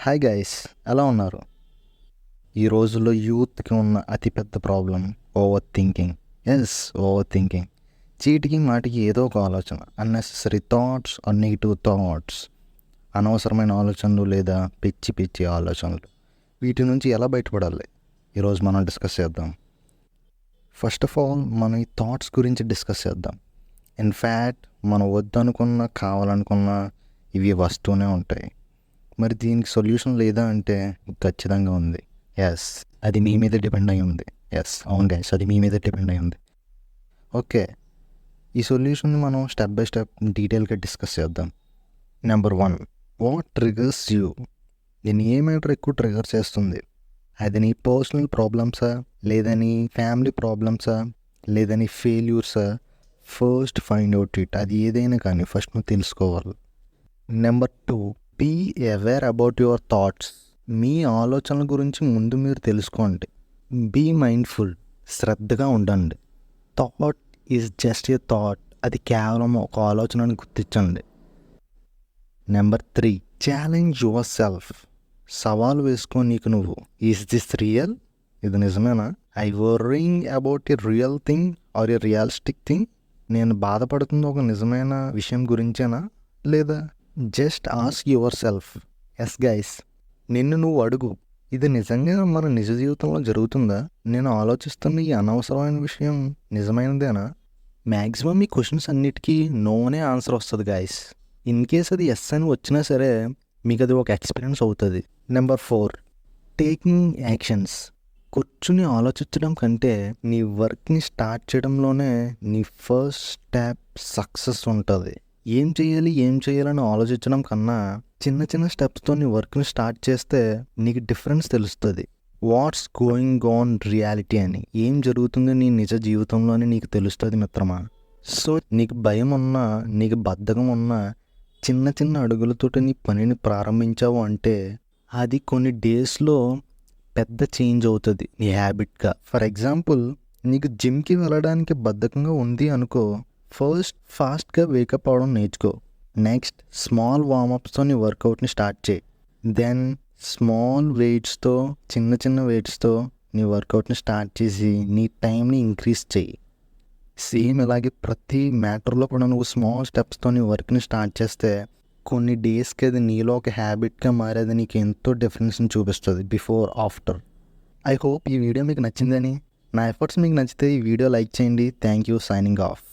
Hi guys, ఎలా ఉన్నారు? ఈ రోజుల్లో యూత్కి ఉన్న అతిపెద్ద problem overthinking. Overthinking. చీటికి మాటికి ఏదో ఒక ఆలోచన, unnecessary thoughts or negative thoughts, అనవసరమైన ఆలోచనలు లేదా పిచ్చి పిచ్చి ఆలోచనలు. వీటి నుంచి ఎలా బయటపడాలి ఈరోజు మనం డిస్కస్ చేద్దాం. ఫస్ట్ ఆఫ్ ఆల్ మనం ఈ థాట్స్ గురించి డిస్కస్ చేద్దాం. ఇన్ఫ్యాక్ట్ మనం వద్దనుకున్నా కావాలనుకున్నా ఇవి వస్తూనే ఉంటాయి. మరి దీనికి సొల్యూషన్ లేదా అంటే ఖచ్చితంగా ఉంది. అది మీ మీద డిపెండ్ అయి ఉంది. అవును గైస్, అది మీ మీద డిపెండ్ అయి ఉంది. ఓకే, ఈ సొల్యూషన్ని మనం స్టెప్ బై స్టెప్ డీటెయిల్గా డిస్కస్ చేద్దాం. Number 1, what triggers you? నేను ఏ మ్యాటర్ ఎక్కువ ట్రిగర్ చేస్తుంది? అది నీ పర్సనల్ ప్రాబ్లమ్సా, లేదా నీ ఫ్యామిలీ ప్రాబ్లమ్సా, లేదా నీ ఫెయిల్యూర్సా? First find out it. అది ఏదైనా కానీ ఫస్ట్ నువ్వు తెలుసుకోవాలి. Number 2, be aware about your thoughts. మీ ఆలోచనల గురించి ముందు మీరు తెలుసుకోండి. బీ మైండ్ఫుల్, శ్రద్ధగా ఉండండి. Thought is just a thought, అది కేవలం ఒక ఆలోచనని గుర్తించండి. Number 3, challenge yourself. సవాల్ వేసుకో నీకు నువ్వు. Is this real? ఇది నిజమేనా? I worrying about a real thing or a realistic thing? నేను బాధపడుతుంది ఒక నిజమైన విషయం గురించేనా, లేదా? Just ask your self. Guys, నిన్ను నువ్వు అడుగు, ఇది నిజంగా మన నిజ జీవితంలో జరుగుతుందా? నేను ఆలోచిస్తున్న ఈ అనవసరమైన విషయం నిజమైనదేనా? మ్యాక్సిమం ఈ క్వశ్చన్స్ అన్నిటికీ నోనే ఆన్సర్ వస్తుంది గైస్. ఇన్ కేస్ అది ఎస్ అని వచ్చినా సరే మీకు అది ఒక ఎక్స్పీరియన్స్ అవుతుంది. Number 4, taking actions. కూర్చుని ఆలోచించడం కంటే నీ వర్క్ని స్టార్ట్ చేయడంలోనే నీ ఫస్ట్ స్టెప్ సక్సెస్ ఉంటుంది. ఏం చేయాలని ఆలోచించడం కన్నా చిన్న చిన్న స్టెప్స్తో నీ వర్క్ని స్టార్ట్ చేస్తే నీకు డిఫరెన్స్ తెలుస్తుంది. వాట్స్ గోయింగ్ ఆన్ రియాలిటీ అని, ఏం జరుగుతుందో నీ నిజ జీవితంలోనే నీకు తెలుస్తుంది మిత్రమా. సో నీకు భయం ఉన్నా, నీకు బద్ధకం ఉన్నా, చిన్న చిన్న అడుగులతో నీ పనిని ప్రారంభించావు అంటే అది కొన్ని డేస్లో పెద్ద చేంజ్ అవుతుంది నీ హ్యాబిట్గా. ఫర్ ఎగ్జాంపుల్, నీకు జిమ్కి వెళ్ళడానికి బద్ధకంగా ఉంది అనుకో, ఫస్ట్ ఫాస్ట్గా వేకప్ అవడం నేర్చుకో. నెక్స్ట్ స్మాల్ వార్మప్స్తో నీ వర్కౌట్ని స్టార్ట్ చేయి. దెన్ స్మాల్ వెయిట్స్తో, చిన్న వెయిట్స్తో నీ వర్కౌట్ని స్టార్ట్ చేసి నీ టైంని ఇంక్రీజ్ చేయి. సేమ్ ఇలాగే ప్రతి మ్యాటర్లో కూడా నువ్వు స్మాల్ స్టెప్స్తో నీ వర్క్ని స్టార్ట్ చేస్తే కొన్ని డేస్కి అది నీలో ఒక హ్యాబిట్గా మారేది నీకు ఎంతో డిఫరెన్స్ని చూపిస్తుంది బిఫోర్ ఆఫ్టర్. ఐ హోప్ ఈ వీడియో మీకు నచ్చిందని. నా ఎఫర్ట్స్ మీకు నచ్చితే ఈ వీడియో లైక్ చేయండి. Thank you. Signing off.